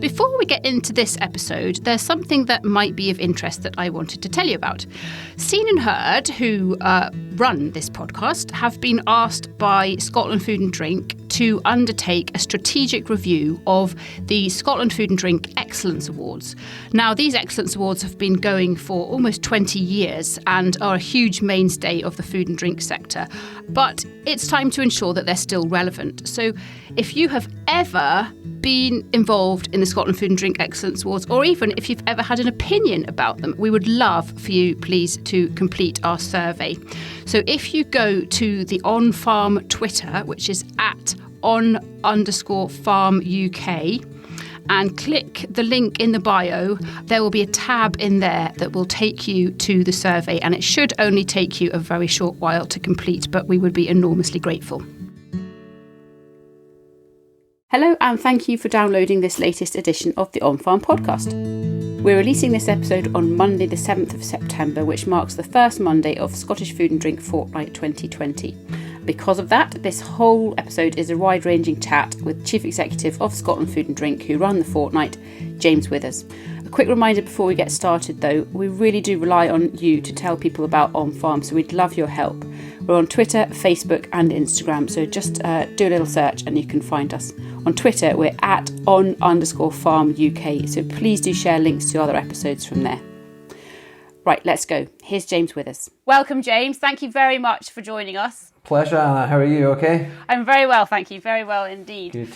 Before we get into this episode, there's something that might be of interest that I wanted to tell you about. Scene and Heard, who run this podcast, have been asked by Scotland Food and Drink to undertake a strategic review of the Scotland Food and Drink Excellence Awards. Now, these Excellence Awards have been going for almost 20 years and are a huge mainstay of the food and drink sector. But it's time to ensure that they're still relevant. So if you have ever been involved in the Scotland Food and Drink Excellence Awards, or even if you've ever had an opinion about them, we would love for you, please, to complete our survey. So if you go to the onFARM Twitter, which is at @on_farm UK, and click the link in the bio, there will be a tab in there that will take you to the survey, and it should only take you a very short while to complete, but we would be enormously grateful. Hello, and thank you for downloading this latest edition of the onFARM podcast. We're releasing this episode on Monday the 7th of September, which marks the first Monday of Scottish Food and Drink Fortnight 2020. Because of that, this whole episode is a wide-ranging chat with Chief Executive of Scotland Food and Drink, who run the fortnight, James Withers. A quick reminder before we get started though, we really do rely on you to tell people about onFARM, so we'd love your help. We're on Twitter, Facebook and Instagram, so just do a little search and you can find us. On Twitter, we're at on_farm UK, so please do share links to other episodes from there. Right, let's go. Here's James Withers. Welcome, James. Thank you very much for joining us. Pleasure, Anna. How are you? Okay? I'm very well, thank you. Very well indeed. Good.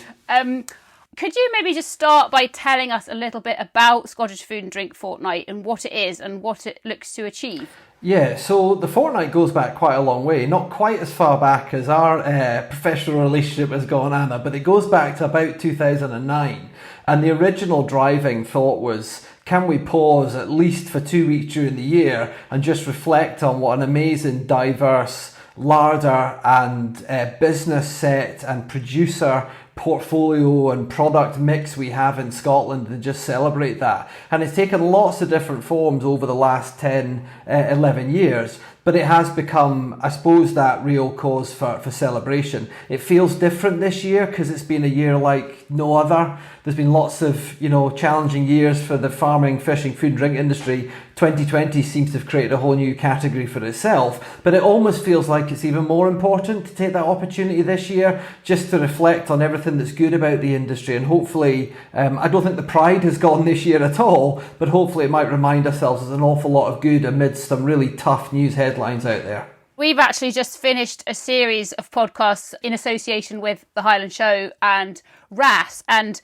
Could you maybe just start by telling us a little bit about Scottish Food and Drink Fortnight and what it is and what it looks to achieve? Yeah, so the fortnight goes back quite a long way. Not quite as far back as our professional relationship has gone, Anna, but it goes back to about 2009. And the original driving thought was, can we pause at least for 2 weeks during the year and just reflect on what an amazing, diverse larder and business set and producer portfolio and product mix we have in Scotland, and just celebrate that. And it's taken lots of different forms over the last 10, 11 years, but it has become, I suppose, that real cause for celebration. It feels different this year because it's been a year like no other. There's been lots of, challenging years for the farming, fishing, food and drink industry. 2020 seems to have created a whole new category for itself, but it almost feels like it's even more important to take that opportunity this year just to reflect on everything that's good about the industry. And hopefully, I don't think the pride has gone this year at all, but hopefully it might remind ourselves there's an awful lot of good amidst some really tough news headlines out there. We've actually just finished a series of podcasts in association with the Highland Show and RAS, and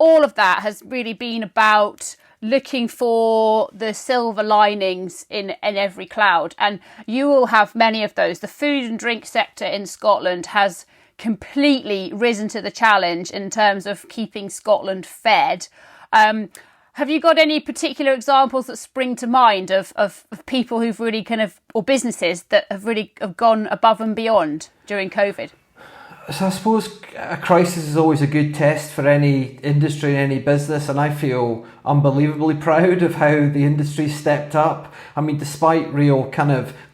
all of that has really been about looking for the silver linings in every cloud, and you will have many of those. The food and drink sector in Scotland has completely risen to the challenge in terms of keeping Scotland fed. Have you got any particular examples that spring to mind of people who've really or businesses that have gone above and beyond during COVID? So I suppose a crisis is always a good test for any industry, any business, and I feel unbelievably proud of how the industry stepped up. I mean, despite real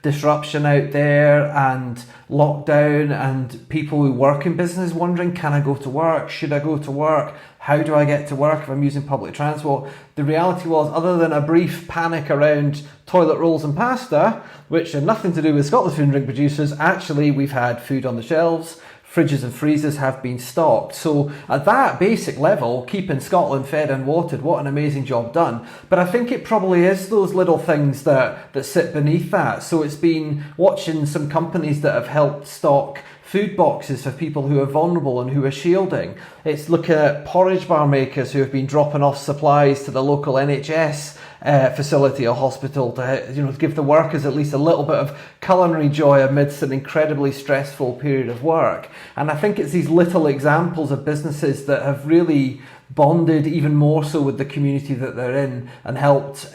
disruption out there and lockdown and people who work in business wondering, can I go to work? Should I go to work? How do I get to work if I'm using public transport? The reality was, other than a brief panic around toilet rolls and pasta, which had nothing to do with Scotland's food and drink producers, actually we've had food on the shelves. Fridges and freezers have been stocked. So at that basic level, keeping Scotland fed and watered, what an amazing job done. But I think it probably is those little things that sit beneath that. So it's been watching some companies that have helped stock food boxes for people who are vulnerable and who are shielding. It's looking at porridge bar makers who have been dropping off supplies to the local NHS facility or hospital to give the workers at least a little bit of culinary joy amidst an incredibly stressful period of work. And I think it's these little examples of businesses that have really bonded even more so with the community that they're in and helped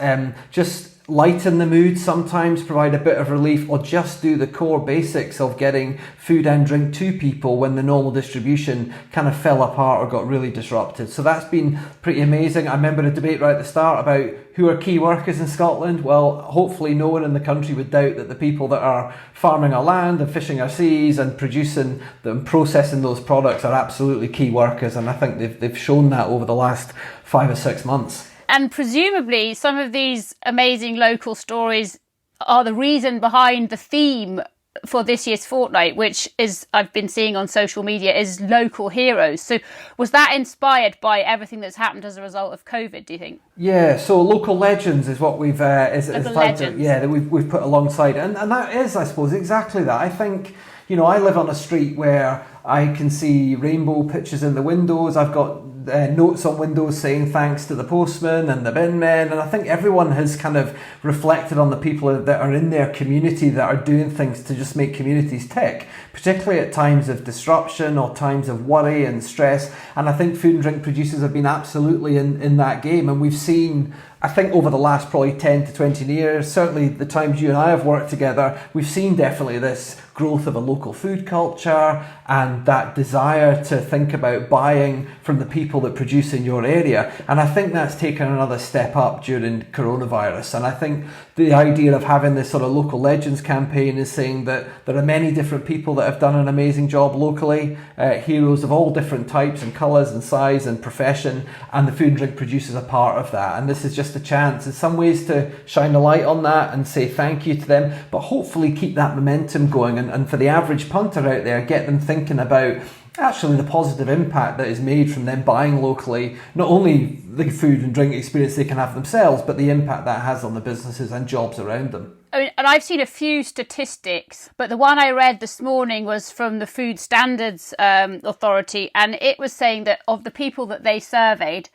just lighten the mood sometimes, provide a bit of relief, or just do the core basics of getting food and drink to people when the normal distribution kind of fell apart or got really disrupted. So that's been pretty amazing. I remember a debate right at the start about who are key workers in Scotland. Well, hopefully no one in the country would doubt that the people that are farming our land and fishing our seas and producing and processing those products are absolutely key workers, and I think they've shown that over the last 5 or 6 months. And presumably some of these amazing local stories are the reason behind the theme for this year's fortnight, which is, I've been seeing on social media, is local heroes. So was that inspired by everything that's happened as a result of COVID, do you think? Yeah, so local legends is what we've that we've put alongside, and that is, I suppose, exactly that. I think, you know, I live on a street where I can see rainbow pictures in the windows. I've got notes on windows saying thanks to the postman and the bin men, and I think everyone has kind of reflected on the people that are in their community that are doing things to just make communities tick, particularly at times of disruption or times of worry and stress. And I think food and drink producers have been absolutely in that game, and we've seen, I think, over the last probably 10 to 20 years, certainly the times you and I have worked together, we've seen definitely this growth of a local food culture and that desire to think about buying from the people that produce in your area. And I think that's taken another step up during coronavirus. And I think the idea of having this sort of local legends campaign is saying that there are many different people that have done an amazing job locally, heroes of all different types and colours and size and profession, and the food and drink producers are part of that. And this is just a chance in some ways to shine a light on that and say thank you to them, but hopefully keep that momentum going, and for the average punter out there, get them thinking about actually the positive impact that is made from them buying locally, not only the food and drink experience they can have themselves, but the impact that has on the businesses and jobs around them. I mean, and I've seen a few statistics, but the one I read this morning was from the Food Standards Authority, and it was saying that of the people that they surveyed,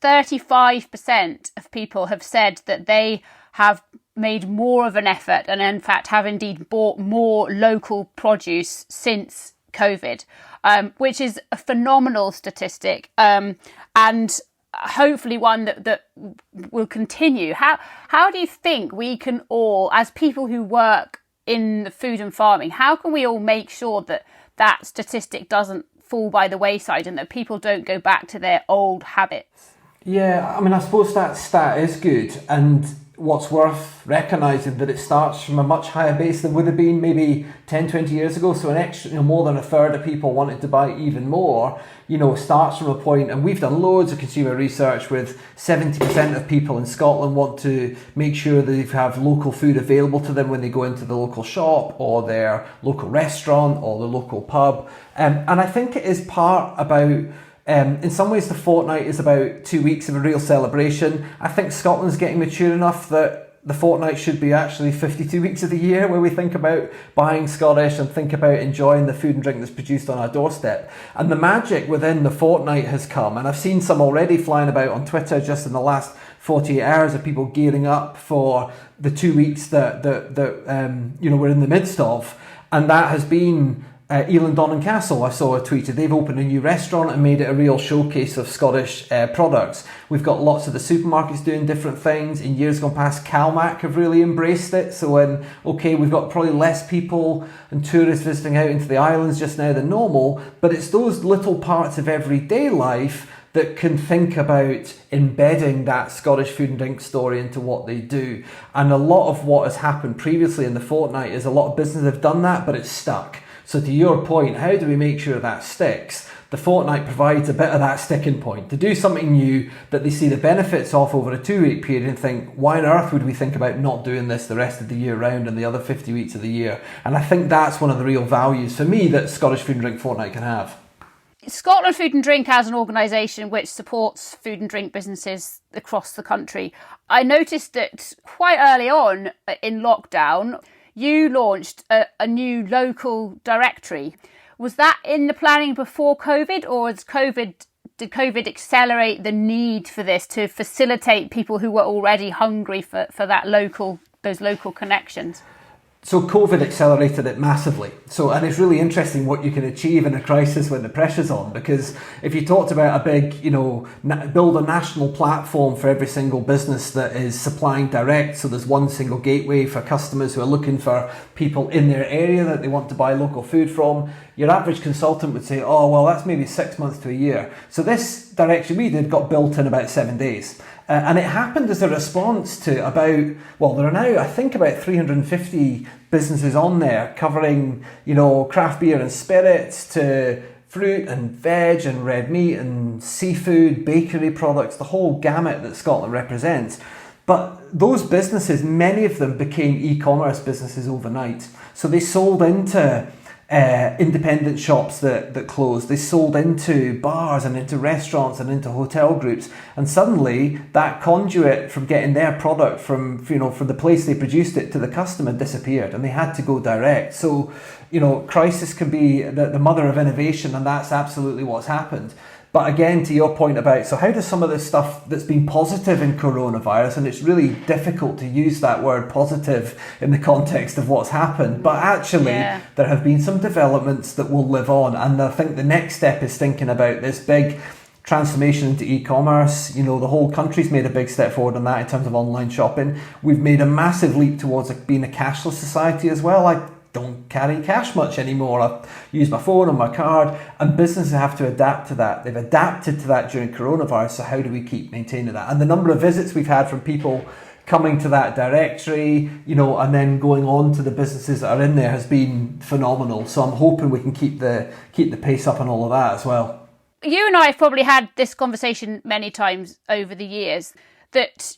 35% of people have said that they have made more of an effort and in fact have indeed bought more local produce since COVID, which is a phenomenal statistic, and hopefully one that will continue. How do you think we can all, as people who work in the food and farming, how can we all make sure that that statistic doesn't fall by the wayside and that people don't go back to their old habits? Yeah, I mean, I suppose that stat is good, and what's worth recognising that it starts from a much higher base than would have been maybe 10, 20 years ago. So an extra, more than a third of people wanted to buy even more, starts from a point, and we've done loads of consumer research with 70% of people in Scotland want to make sure that they have local food available to them when they go into the local shop or their local restaurant or the local pub. And I think it is part about, in some ways, the fortnight is about 2 weeks of a real celebration. I think Scotland's getting mature enough that the fortnight should be actually 52 weeks of the year where we think about buying Scottish and think about enjoying the food and drink that's produced on our doorstep. And the magic within the fortnight has come, and I've seen some already flying about on Twitter just in the last 48 hours of people gearing up for the 2 weeks that we're in the midst of. And that has been Eland Donnan Castle. I saw a tweet. They've opened a new restaurant and made it a real showcase of Scottish products. We've got lots of the supermarkets doing different things. In years gone past, CalMac have really embraced it. So we've got probably less people and tourists visiting out into the islands just now than normal, but it's those little parts of everyday life that can think about embedding that Scottish food and drink story into what they do. And a lot of what has happened previously in the fortnight is a lot of businesses have done that, but it's stuck. So to your point, how do we make sure that sticks? The fortnight provides a bit of that sticking point to do something new that they see the benefits of over a 2 week period and think, why on earth would we think about not doing this the rest of the year round and the other 50 weeks of the year? And I think that's one of the real values for me that Scottish Food and Drink Fortnight can have. Scotland Food and Drink as an organisation which supports food and drink businesses across the country. I noticed that quite early on in lockdown, you launched a new local directory. Was that in the planning before COVID, or did COVID accelerate the need for this to facilitate people who were already hungry for those local connections? So COVID accelerated it massively. And it's really interesting what you can achieve in a crisis when the pressure's on, because if you talked about a big, build a national platform for every single business that is supplying direct, so there's one single gateway for customers who are looking for people in their area that they want to buy local food from, your average consultant would say, oh, well, that's maybe 6 months to a year. So this direction we did got built in about 7 days. And it happened as a response to there are now, I think, about 350 businesses on there covering, craft beer and spirits to fruit and veg and red meat and seafood, bakery products, the whole gamut that Scotland represents. But those businesses, many of them became e-commerce businesses overnight. So they sold into independent shops that closed. They sold into bars and into restaurants and into hotel groups, and suddenly that conduit from getting their product from the place they produced it to the customer disappeared, and they had to go direct. So crisis can be the mother of innovation, and that's absolutely what's happened. But again, to your point about, so how does some of this stuff that's been positive in coronavirus, and it's really difficult to use that word positive in the context of what's happened, but actually there have been some developments that will live on. And I think the next step is thinking about this big transformation into e-commerce. The whole country's made a big step forward on that in terms of online shopping. We've made a massive leap towards being a cashless society as well. I don't carry cash much anymore. I use my phone or my card, and businesses have to adapt to that. They've adapted to that during coronavirus, so how do we keep maintaining that? And the number of visits we've had from people coming to that directory, and then going on to the businesses that are in there has been phenomenal. So I'm hoping we can keep the pace up on all of that as well. You and I have probably had this conversation many times over the years that,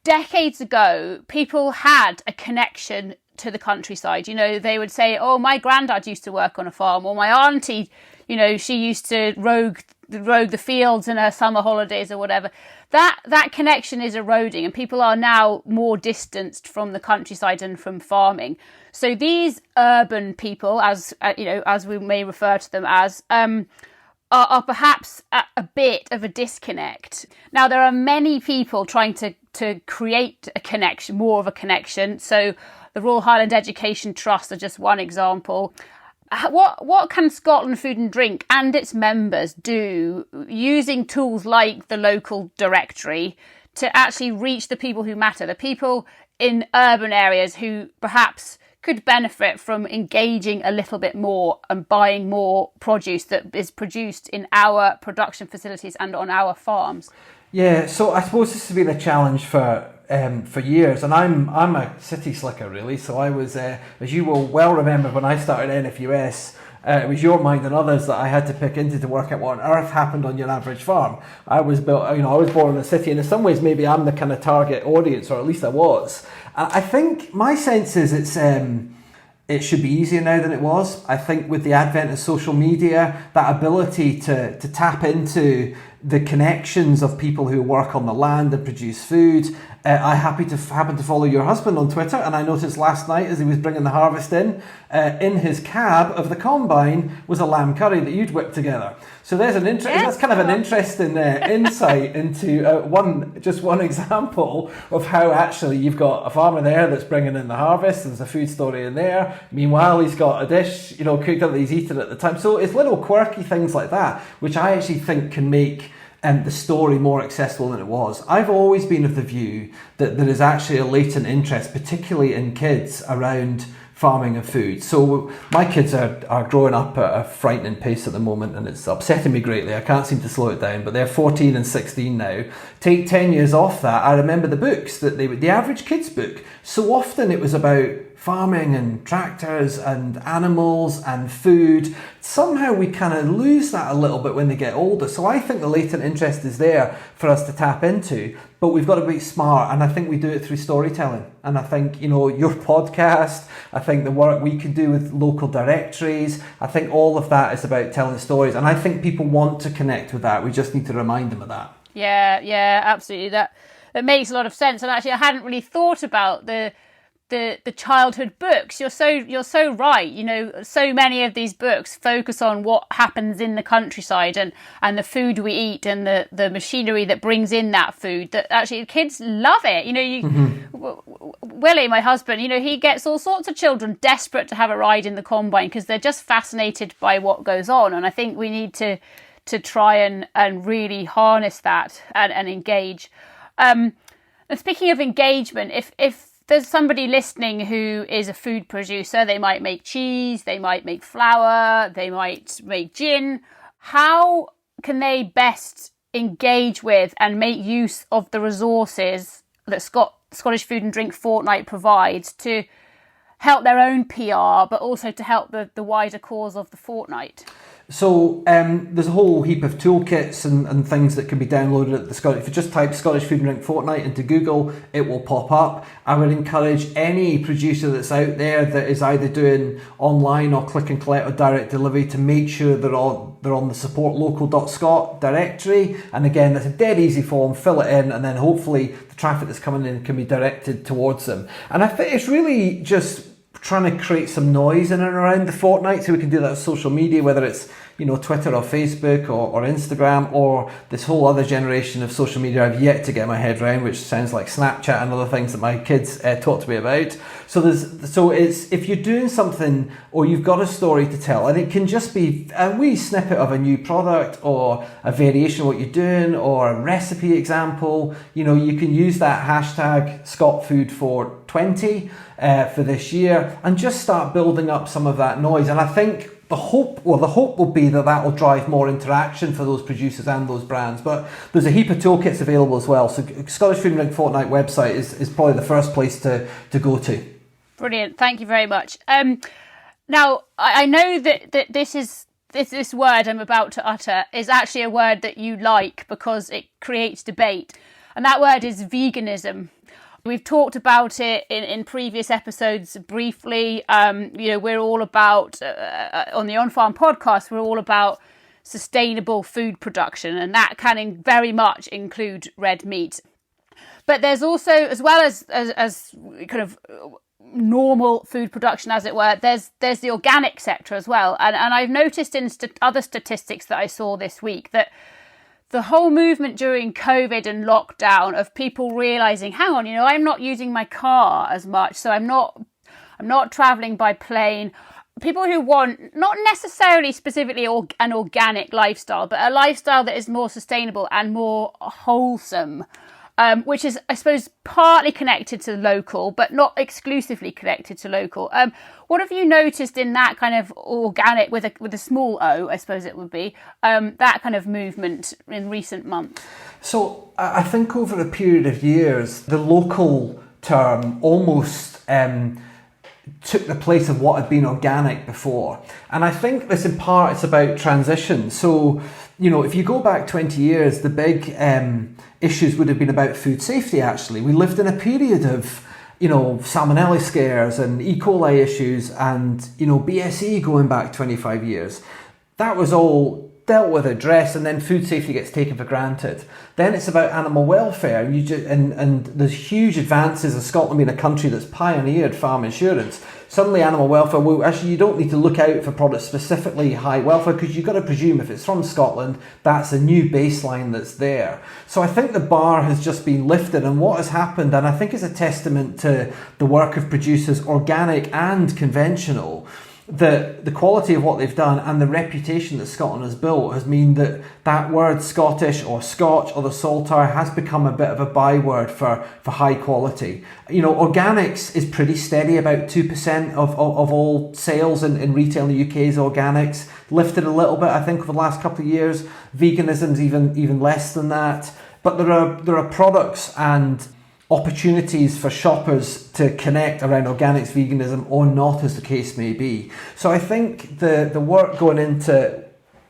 decades ago, people had a connection to the countryside. They would say, oh, my granddad used to work on a farm, or my auntie, she used to rogue the fields in her summer holidays or whatever. That connection is eroding, and people are now more distanced from the countryside and from farming. So these urban people, as we may refer to them as, are perhaps at a bit of a disconnect. Now, there are many people trying to create a connection, more of a connection. So the Royal Highland Education Trust are just one example. What can Scotland Food and Drink and its members do using tools like the local directory to actually reach the people who matter, the people in urban areas who perhaps could benefit from engaging a little bit more and buying more produce that is produced in our production facilities and on our farms? Yeah, so I suppose this has been a challenge for years, and I'm a city slicker really. So I was, as you will well remember, when I started NFUS, it was your mind and others that I had to pick into to work out what on earth happened on your average farm. I was born in a city, and in some ways maybe I'm the kind of target audience, or at least I was. I think my sense is it should be easier now than it was. I think with the advent of social media, that ability to tap into the connections of people who work on the land and produce food. I happen to follow your husband on Twitter, and I noticed last night as he was bringing the harvest in his cab of the combine was a lamb curry that you'd whipped together. So there's that's kind of an interesting insight into one example of how actually you've got a farmer there that's bringing in the harvest. There's a food story in there. Meanwhile, he's got a dish, cooked up that he's eaten at the time. So it's little quirky things like that, which I actually think can make the story more accessible than it was. I've always been of the view that there is actually a latent interest, particularly in kids, around farming and food. So my kids are growing up at a frightening pace at the moment, and it's upsetting me greatly. I can't seem to slow it down, but they're 14 and 16 now. Take 10 years off that, I remember the books that the average kids book, so often it was about farming and tractors and animals and food. Somehow we kind of lose that a little bit when they get older. So I think the latent interest is there for us to tap into, but we've got to be smart, and I think we do it through storytelling. And I think, your podcast, I think the work we can do with local directories, I think all of that is about telling stories, and I think people want to connect with that. We just need to remind them of that. Yeah, absolutely. That makes a lot of sense. And actually I hadn't really thought about the the childhood books. You're so right. You know, so many of these books focus on what happens in the countryside and the food we eat and the machinery that brings in that food, that actually kids love it. You know, Willie, my husband, you know, he gets all sorts of children desperate to have a ride in the combine because they're just fascinated by what goes on. And I think we need to try and really harness that and engage. And speaking of engagement, if there's somebody listening who is a food producer, they might make cheese, they might make flour, they might make gin. How can they best engage with and make use of the resources that Scottish Food and Drink Fortnight provides to help their own PR, but also to help the wider cause of the fortnight? So there's a whole heap of toolkits and things that can be downloaded at the Scottish. If you just type Scottish Food and Drink Fortnight into Google, it will pop up. I would encourage any producer that's out there that is either doing online or click and collect or direct delivery to make sure they're on the supportlocal.scot directory. And again, that's a dead easy form. Fill it in, and then hopefully the traffic that's coming in can be directed towards them. And I think it's really just trying to create some noise in and around the fortnight, so we can do that on social media, whether it's, you know, Twitter or Facebook or Instagram, or this whole other generation of social media I've yet to get my head around, which sounds like Snapchat and other things that my kids talk to me about. So it's, if you're doing something or you've got a story to tell, and it can just be a wee snippet of a new product or a variation of what you're doing or a recipe example, you know, you can use that hashtag ScotFood420 for this year and just start building up some of that noise. And I think the hope will be that will drive more interaction for those producers and those brands. But there's a heap of toolkits available as well. So Scottish Food and Drink Fortnight website is probably the first place to go to. Brilliant. Thank you very much. Now, I know that this word I'm about to utter is actually a word that you like because it creates debate. And that word is veganism. We've talked about it in previous episodes briefly. You know, we're all about, on the onFARM podcast, we're all about sustainable food production, and that can very much include red meat. But there's also, as well as kind of normal food production, as it were, there's the organic sector as well. And I've noticed in other statistics that I saw this week that the whole movement during COVID and lockdown of people realising, hang on, you know, I'm not using my car as much, so I'm not travelling by plane. People who want not necessarily specifically an organic lifestyle, but a lifestyle that is more sustainable and more wholesome, which is, I suppose, partly connected to local, but not exclusively connected to local. What have you noticed in that kind of organic, with a small O, I suppose it would be, that kind of movement in recent months? So I think over a period of years, the local term almost took the place of what had been organic before. And I think this in part it's about transition. So, you know, if you go back 20 years, the big issues would have been about food safety, actually. We lived in a period of, you know, salmonella scares and E. coli issues and, you know, BSE going back 25 years. That was all dealt with, addressed, and then food safety gets taken for granted. Then it's about animal welfare, and there's huge advances in Scotland being a country that's pioneered farm insurance. Suddenly animal welfare, well, actually you don't need to look out for products specifically high welfare, because you've got to presume if it's from Scotland, that's a new baseline that's there. So I think the bar has just been lifted, and what has happened, and I think is a testament to the work of producers, organic and conventional, the quality of what they've done and the reputation that Scotland has built has meant that word Scottish or Scotch or the saltire has become a bit of a byword for high quality. You know, organics is pretty steady, about 2% of all sales in retail in the UK is organics. Lifted a little bit, I think, over the last couple of years. Veganism's even less than that. But there are products and opportunities for shoppers to connect around organics, veganism, or not, as the case may be. So I think the work going into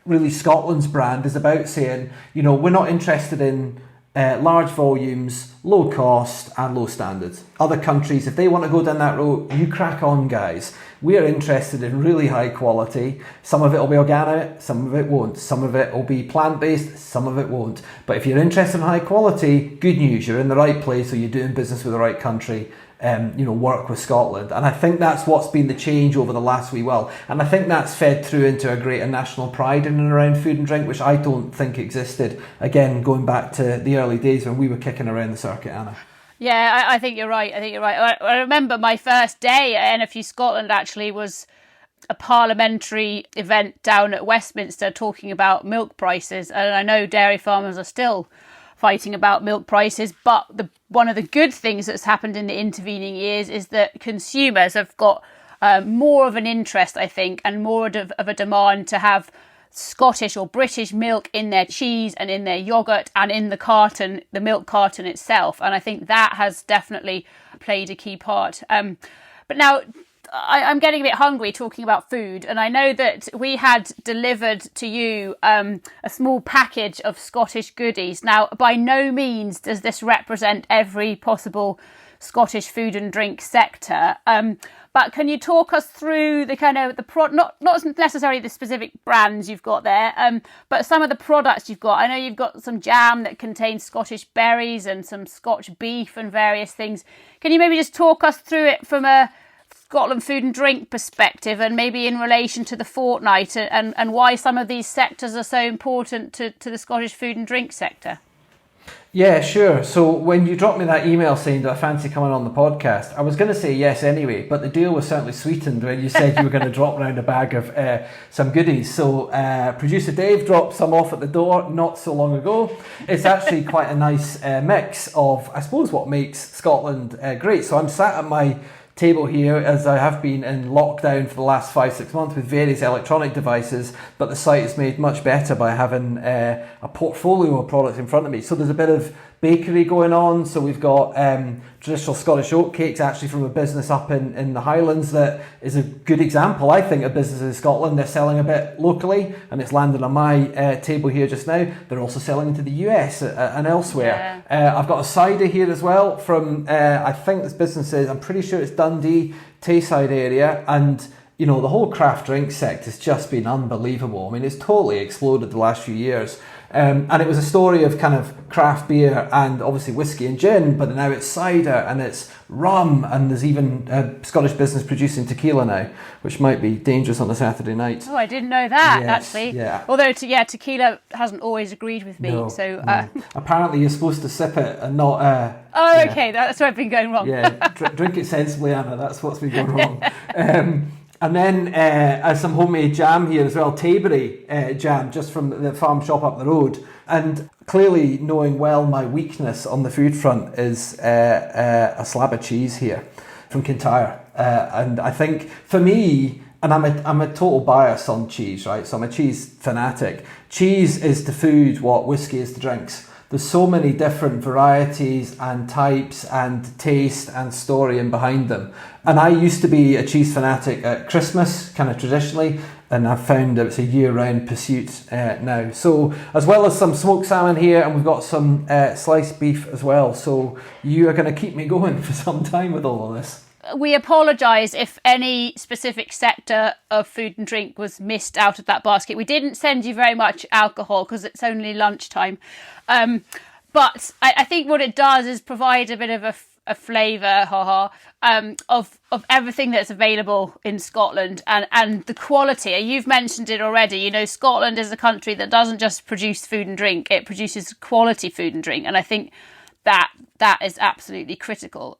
really Scotland's brand is about saying, you know, we're not interested in large volumes, low cost and low standards. other countries, if they want to go down that road, you crack on, guys. We are interested in really high quality. Some of it will be organic, some of it won't. Some of it will be plant-based, some of it won't. But if you're interested in high quality, good news, you're in the right place, or you're doing business with the right country. Work with Scotland. And I think that's what's been the change over the last wee while. And I think that's fed through into a greater national pride in and around food and drink, which I don't think existed, again, going back to the early days when we were kicking around the circuit, Anna. Yeah, I think you're right. I remember my first day at NFU Scotland actually was a parliamentary event down at Westminster talking about milk prices. And I know dairy farmers are still fighting about milk prices, but one of the good things that's happened in the intervening years is that consumers have got more of an interest, I think, and more of a demand to have Scottish or British milk in their cheese and in their yoghurt and in the carton, the milk carton itself. And I think that has definitely played a key part. But now I'm getting a bit hungry talking about food, and I know that we had delivered to you a small package of Scottish goodies. Now, by no means does this represent every possible Scottish food and drink sector, but can you talk us through the kind of not necessarily the specific brands you've got there, but some of the products you've got? I know you've got some jam that contains Scottish berries and some Scotch beef and various things. Can you maybe just talk us through it from a Scotland food and drink perspective, and maybe in relation to the fortnight, and why some of these sectors are so important to the Scottish food and drink sector? Yeah, sure. So when you dropped me that email saying, do I fancy coming on the podcast, I was going to say yes anyway, but the deal was certainly sweetened when you said you were going to drop around a bag of some goodies. So producer Dave dropped some off at the door not so long ago. It's actually quite a nice mix of, I suppose, what makes Scotland great. So I'm sat at my table here, as I have been in lockdown for the last 5-6 months with various electronic devices, but the site is made much better by having a portfolio of products in front of me. So there's a bit of bakery going on. So we've got traditional Scottish oat cakes, actually from a business up in the Highlands that is a good example, I think, of businesses in Scotland. They're selling a bit locally, and it's landed on my table here just now. They're also selling into the US and elsewhere. Yeah. I've got a cider here as well from, I think this business is, I'm pretty sure it's Dundee, Tayside area, and the whole craft drink sector has just been unbelievable. I mean, it's totally exploded the last few years. And it was a story of kind of craft beer and obviously whiskey and gin, but now it's cider and it's rum, and there's even a Scottish business producing tequila now, which might be dangerous on a Saturday night. Oh, I didn't know that, yes, actually. Yeah. Although, tequila hasn't always agreed with me. No. Apparently you're supposed to sip it and not... okay, that's where I've been going wrong. Yeah, drink it sensibly, Anna, that's what's been going wrong. And then some homemade jam here as well, Tabery jam, just from the farm shop up the road. And clearly, knowing well my weakness on the food front is a slab of cheese here from Kintyre. And I think for me, and I'm a total bias on cheese, right? So I'm a cheese fanatic. Cheese is to food what whiskey is to drinks. There's so many different varieties and types and taste and story in behind them. And I used to be a cheese fanatic at Christmas, kind of traditionally, and I've found that it's a year-round pursuit now. So as well as some smoked salmon here, and we've got some sliced beef as well. So you are going to keep me going for some time with all of this. We apologise if any specific sector of food and drink was missed out of that basket. We didn't send you very much alcohol because it's only lunchtime. But I think what it does is provide a bit of a flavour, of everything that's available in Scotland and the quality. You've mentioned it already. Scotland is a country that doesn't just produce food and drink; it produces quality food and drink, and I think that is absolutely critical.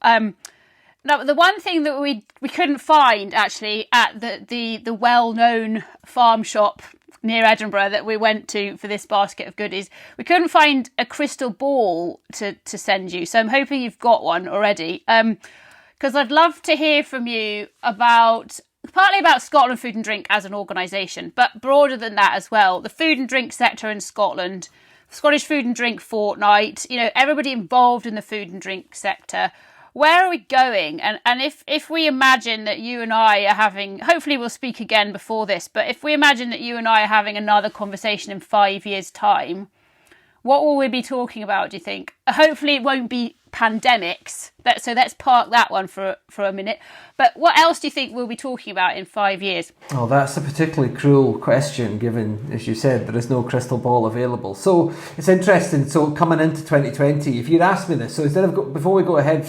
Now, the one thing that we couldn't find actually at the well-known farm shop near Edinburgh that we went to for this basket of goodies, we couldn't find a crystal ball to send you. So I'm hoping you've got one already. Because I'd love to hear from you partly about Scotland Food and Drink as an organisation, but broader than that as well. The food and drink sector in Scotland, Scottish Food and Drink Fortnight, everybody involved in the food and drink sector. Where are we going? And if we imagine that you and I are having, hopefully we'll speak again before this, but if we imagine that you and I are having another conversation in 5 years' time, what will we be talking about, do you think? Hopefully it won't be pandemics. So let's park that one for a minute. But what else do you think we'll be talking about in 5 years? Oh, that's a particularly cruel question, given, as you said, there is no crystal ball available. So it's interesting. So coming into 2020, if you'd asked me this, so before we go ahead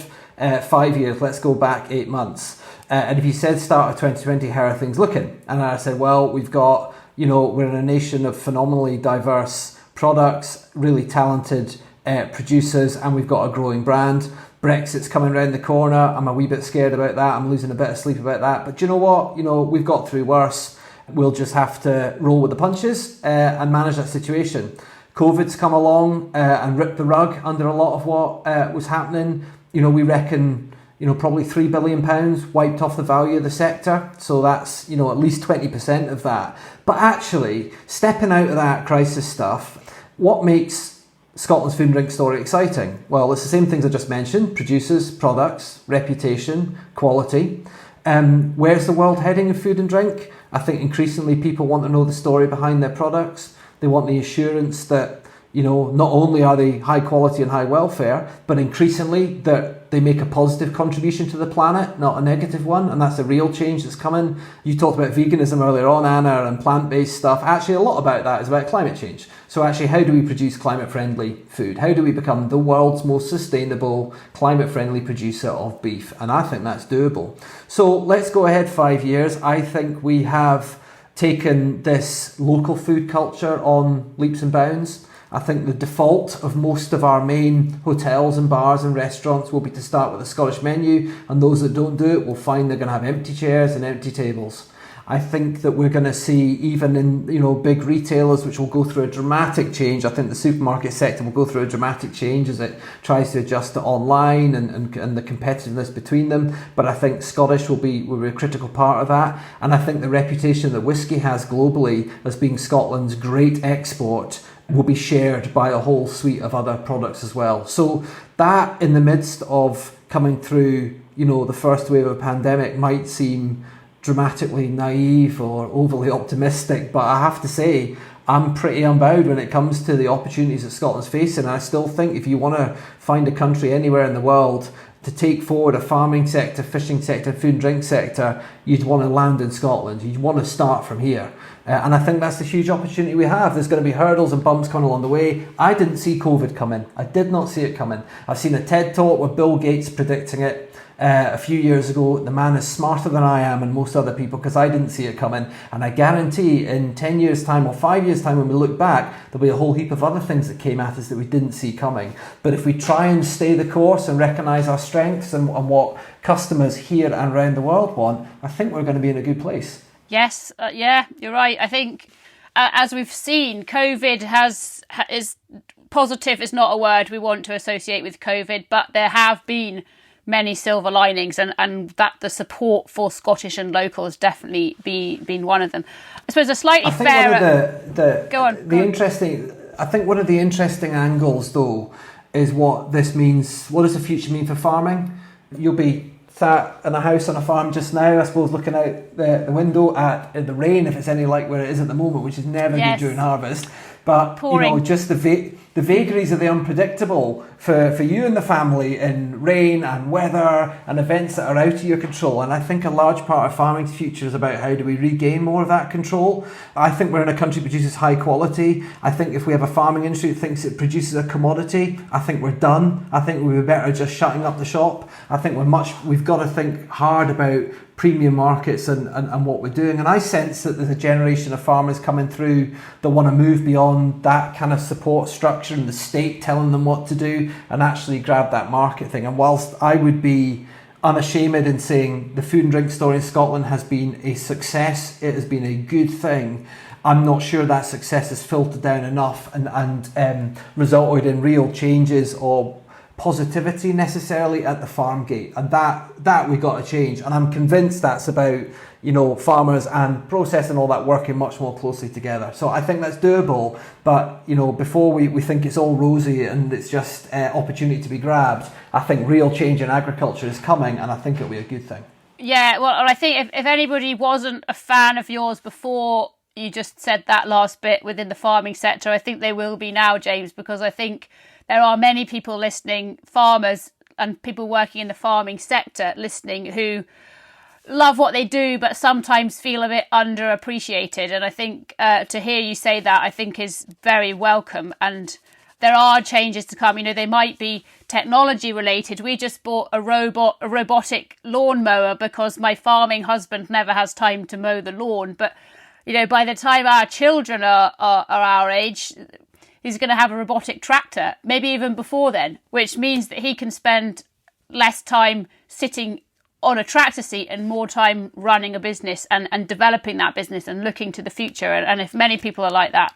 5 years, let's go back 8 months. And if you said start of 2020, how are things looking? And I said, well, we've got, we're in a nation of phenomenally diverse products, really talented producers, and we've got a growing brand. Brexit's coming around the corner. I'm a wee bit scared about that. I'm losing a bit of sleep about that. But you know what? We've got through worse. We'll just have to roll with the punches and manage that situation. COVID's come along and ripped the rug under a lot of what was happening. We reckon, probably £3 billion wiped off the value of the sector. So that's, at least 20% of that. But actually, stepping out of that crisis stuff, what makes Scotland's food and drink story exciting? Well, it's the same things I just mentioned: producers, products, reputation, quality. Where's the world heading in food and drink? I think increasingly people want to know the story behind their products. They want the assurance that, not only are they high quality and high welfare, but increasingly that they make a positive contribution to the planet, not a negative one. And that's a real change that's coming. You talked about veganism earlier on, Anna, and plant-based stuff. Actually, a lot about that is about climate change. So actually, how do we produce climate-friendly food? How do we become the world's most sustainable, climate-friendly producer of beef? And I think that's doable. So let's go ahead 5 years. I think we have taken this local food culture on leaps and bounds. I think the default of most of our main hotels and bars and restaurants will be to start with a Scottish menu, and those that don't do it will find they're going to have empty chairs and empty tables. I think that we're going to see, even in big retailers, which will go through a dramatic change. I think the supermarket sector will go through a dramatic change as it tries to adjust to online and the competitiveness between them. But I think Scottish will be a critical part of that. And I think the reputation that whisky has globally as being Scotland's great export will be shared by a whole suite of other products as well. So that, in the midst of coming through, the first wave of a pandemic, might seem dramatically naive or overly optimistic, but I have to say I'm pretty unbowed when it comes to the opportunities that Scotland's facing. And I still think if you want to find a country anywhere in the world to take forward a farming sector, fishing sector, food and drink sector, you'd want to land in Scotland. You'd want to start from here. And I think that's the huge opportunity we have. There's going to be hurdles and bumps coming along the way. I didn't see COVID coming. I did not see it coming. I've seen a TED talk with Bill Gates predicting it a few years ago. The man is smarter than I am and most other people, because I didn't see it coming. And I guarantee in 10 years' time or 5 years' time, when we look back, there'll be a whole heap of other things that came at us that we didn't see coming. But if we try and stay the course and recognise our strengths and what customers here and around the world want, I think we're going to be in a good place. Yes, you're right. I think, as we've seen, COVID is positive is not a word we want to associate with COVID, but there have been many silver linings, and that the support for Scottish and local has definitely been one of them. I suppose a slightly fairer... Go on. I think one of the interesting angles, though, is what this means. What does the future mean for farming? You'll be sat in a house on a farm just now, I suppose, looking out the window at the rain, if it's any like where it is at the moment, which is never good during harvest. But pouring. Just the vagaries of the unpredictable for you and the family in rain and weather and events that are out of your control. And I think a large part of farming's future is about how do we regain more of that control. I think we're in a country that produces high quality. I think if we have a farming industry that thinks it produces a commodity, I think we're done. I think we'd be better just shutting up the shop. I think we've got to think hard about premium markets and what we're doing. And I sense that there's a generation of farmers coming through that want to move beyond that kind of support structure and the state telling them what to do and actually grab that market thing. And whilst I would be unashamed in saying the food and drink story in Scotland has been a success, it has been a good thing, I'm not sure that success has filtered down enough and resulted in real changes or positivity necessarily at the farm gate, and that we got to change. And I'm convinced that's about farmers and process and all that working much more closely together. So I think that's doable, but before we think it's all rosy and it's just opportunity to be grabbed, I think real change in agriculture is coming, and I think it'll be a good thing. Yeah, well, I think if anybody wasn't a fan of yours before you just said that last bit within the farming sector, I think they will be now, James, because I think there are many people listening, farmers and people working in the farming sector listening, who love what they do but sometimes feel a bit underappreciated. And I think to hear you say that, I think is very welcome. And there are changes to come. They might be technology related. We just bought a robotic lawnmower because my farming husband never has time to mow the lawn. But by the time our children are our age, he's going to have a robotic tractor, maybe even before then, which means that he can spend less time sitting on a tractor seat and more time running a business and developing that business and looking to the future. And if many people are like that,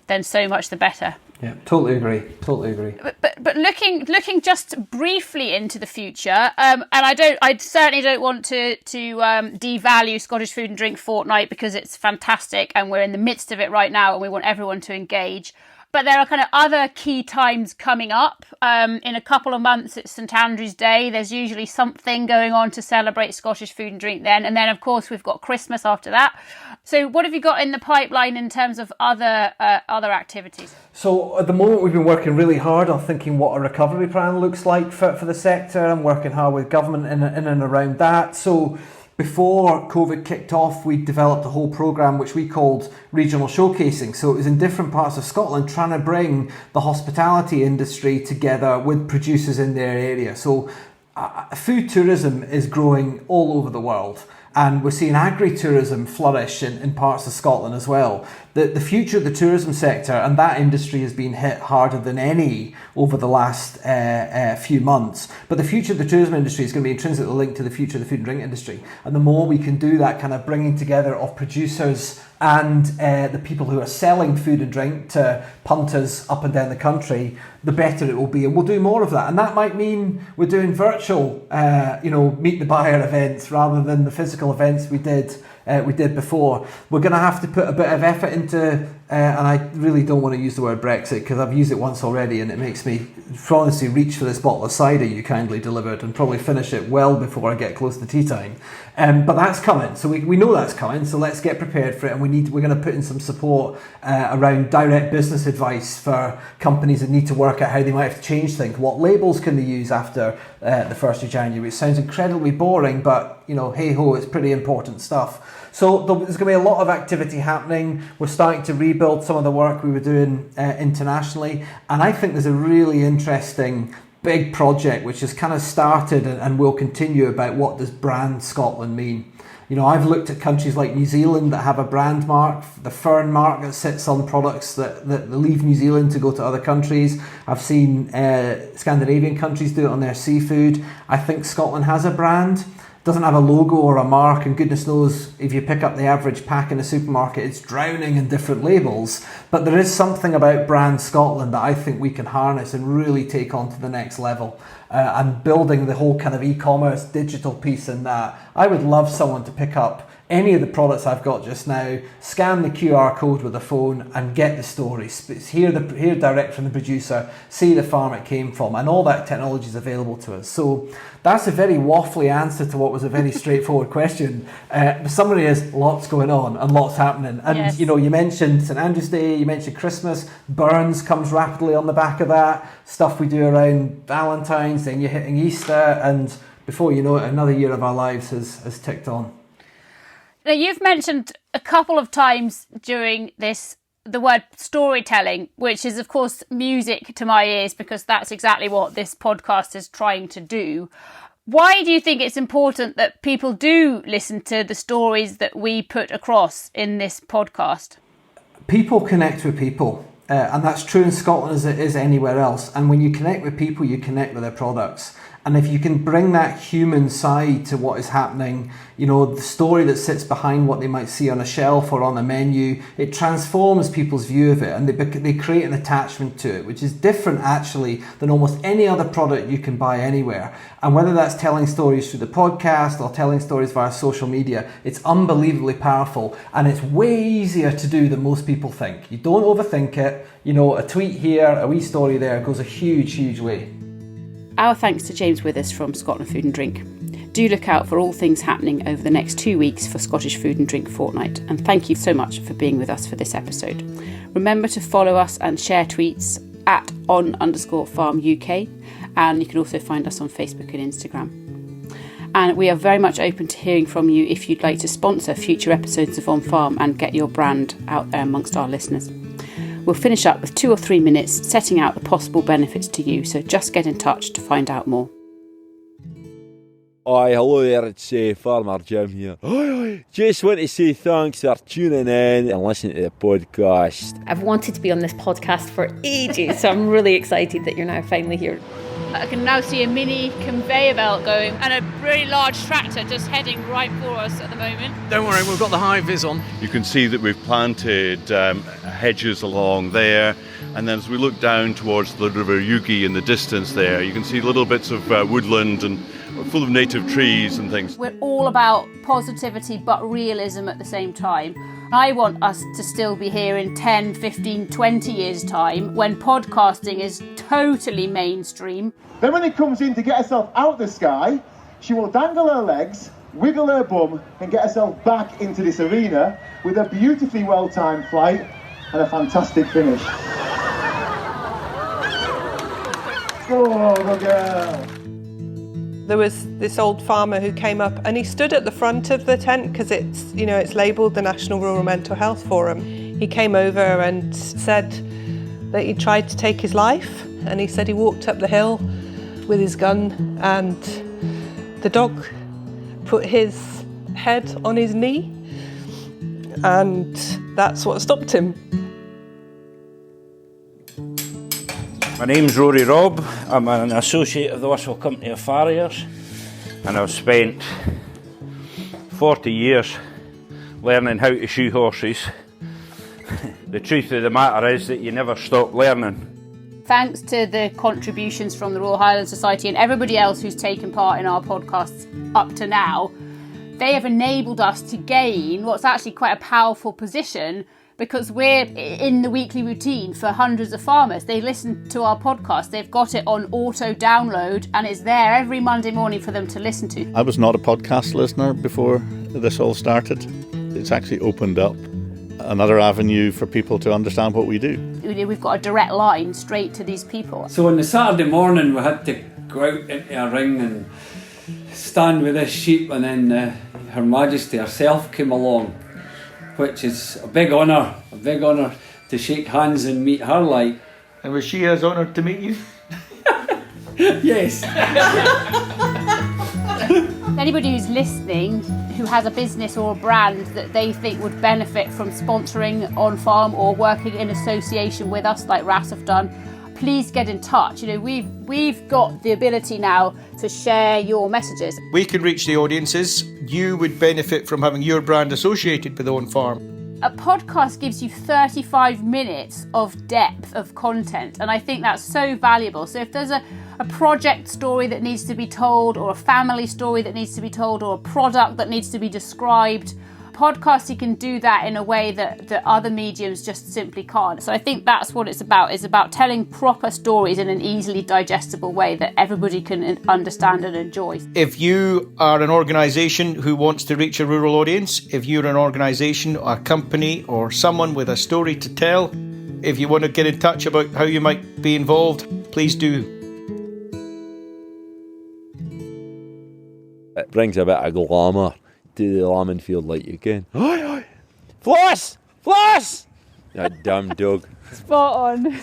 then so much the better. Yeah, totally agree. But looking just briefly into the future, and I certainly don't want to devalue Scottish Food and Drink Fortnight, because it's fantastic and we're in the midst of it right now and we want everyone to engage. But there are kind of other key times coming up. In a couple of months, it's St Andrew's Day. There's usually something going on to celebrate Scottish food and drink then. And then, of course, we've got Christmas after that. So what have you got in the pipeline in terms of other activities? So at the moment, we've been working really hard on thinking what a recovery plan looks like for the sector, and working hard with government in and around that. So before COVID kicked off, we developed a whole programme which we called regional showcasing. So it was in different parts of Scotland, trying to bring the hospitality industry together with producers in their area. So food tourism is growing all over the world. And we're seeing agri-tourism flourish in parts of Scotland as well. The future of the tourism sector, and that industry has been hit harder than any over the last few months. But the future of the tourism industry is going to be intrinsically linked to the future of the food and drink industry. And the more we can do that kind of bringing together of producers and the people who are selling food and drink to punters up and down the country, the better it will be. And we'll do more of that. And that might mean we're doing virtual, meet the buyer events rather than the physical events we did before. We're going to have to put a bit of effort into, and I really don't want to use the word Brexit because I've used it once already and it makes me honestly reach for this bottle of cider you kindly delivered and probably finish it well before I get close to tea time. But that's coming, so we know that's coming, so let's get prepared for it. And we're going to put in some support around direct business advice for companies that need to work out how they might have to change things. What labels can they use after the 1st of January? It sounds incredibly boring, but hey ho, it's pretty important stuff. So there's going to be a lot of activity happening. We're starting to rebuild some of the work we were doing internationally, and I think there's a really interesting big project which has kind of started and will continue about what does brand Scotland mean. I've looked at countries like New Zealand that have a brand mark, the Fern mark that sits on products that leave New Zealand to go to other countries. I've seen Scandinavian countries do it on their seafood. I think Scotland has a brand. Doesn't have a logo or a mark, and goodness knows if you pick up the average pack in a supermarket, it's drowning in different labels. But there is something about brand Scotland that I think we can harness and really take on to the next level. And building the whole kind of e-commerce digital piece in that. I would love someone to pick up any of the products I've got just now, scan the QR code with a phone and get the story. Hear direct from the producer, see the farm it came from, and all that technology is available to us. So that's a very waffly answer to what was a very straightforward question. The summary is lots going on and lots happening. And yes. You mentioned St Andrew's Day, you mentioned Christmas, Burns comes rapidly on the back of that, stuff we do around Valentine's, then you're hitting Easter, and before you know it, another year of our lives has ticked on. Now, you've mentioned a couple of times during this the word storytelling, which is, of course, music to my ears because that's exactly what this podcast is trying to do. Why do you think it's important that people do listen to the stories that we put across in this podcast? People connect with people, and that's true in Scotland as it is anywhere else. And when you connect with people, you connect with their products. And if you can bring that human side to what is happening, the story that sits behind what they might see on a shelf or on a menu, it transforms people's view of it, and they create an attachment to it, which is different actually than almost any other product you can buy anywhere. And whether that's telling stories through the podcast or telling stories via social media, it's unbelievably powerful, and it's way easier to do than most people think. You don't overthink it. A tweet here, a wee story there goes a huge, huge way. Our thanks to James Withers from Scotland Food and Drink. Do look out for all things happening over the next 2 weeks for Scottish Food and Drink Fortnight, and thank you so much for being with us for this episode. Remember to follow us and share tweets at on_farm UK, and you can also find us on Facebook and Instagram. And we are very much open to hearing from you if you'd like to sponsor future episodes of On Farm and get your brand out there amongst our listeners. We'll finish up with 2 or 3 minutes setting out the possible benefits to you, so just get in touch to find out more. Hi, hello there, it's Farmer Jim here. Just want to say thanks for tuning in and listening to the podcast. I've wanted to be on this podcast for ages, so I'm really excited that you're now finally here. I can now see a mini conveyor belt going and a really large tractor just heading right for us at the moment. Don't worry, we've got the high vis on. You can see that we've planted hedges along there, and then as we look down towards the River Yugi in the distance there, you can see little bits of woodland and full of native trees and things. We're all about positivity but realism at the same time. I want us to still be here in 10, 15, 20 years' time when podcasting is totally mainstream. Then when it comes in to get herself out the sky, she will dangle her legs, wiggle her bum and get herself back into this arena with a beautifully well-timed flight and a fantastic finish. Oh, good girl. There was this old farmer who came up and he stood at the front of the tent because it's labelled the National Rural Mental Health Forum. He came over and said that he tried to take his life, and he said he walked up the hill with his gun and the dog put his head on his knee, and that's what stopped him. My name's Rory Robb. I'm an associate of the Whistle Company of Farriers, and I've spent 40 years learning how to shoe horses. The truth of the matter is that you never stop learning. Thanks to the contributions from the Royal Highland Society and everybody else who's taken part in our podcasts up to now, they have enabled us to gain what's actually quite a powerful position, because we're in the weekly routine for hundreds of farmers. They listen to our podcast, they've got it on auto download, and it's there every Monday morning for them to listen to. I was not a podcast listener before this all started. It's actually opened up another avenue for people to understand what we do. We've got a direct line straight to these people. So on the Saturday morning we had to go out into a ring and stand with this sheep, and then Her Majesty herself came along, which is a big honour to shake hands and meet her like. And was she as honoured to meet you? Yes. Anybody who's listening who has a business or a brand that they think would benefit from sponsoring On Farm or working in association with us like RAS have done, please get in touch. We've got the ability now to share your messages. We can reach the audiences. You would benefit from having your brand associated with onFARM. A podcast gives you 35 minutes of depth of content, and I think that's so valuable. So if there's a project story that needs to be told, or a family story that needs to be told, or a product that needs to be described, podcasting can do that in a way that other mediums just simply can't. So I think that's what it's about. It's about telling proper stories in an easily digestible way that everybody can understand and enjoy. If you are an organisation who wants to reach a rural audience, if you're an organisation, a company or someone with a story to tell, if you want to get in touch about how you might be involved, please do. It brings a bit of glamour to the lambing field, like you can. Floss! Floss! That damn dog. Spot on.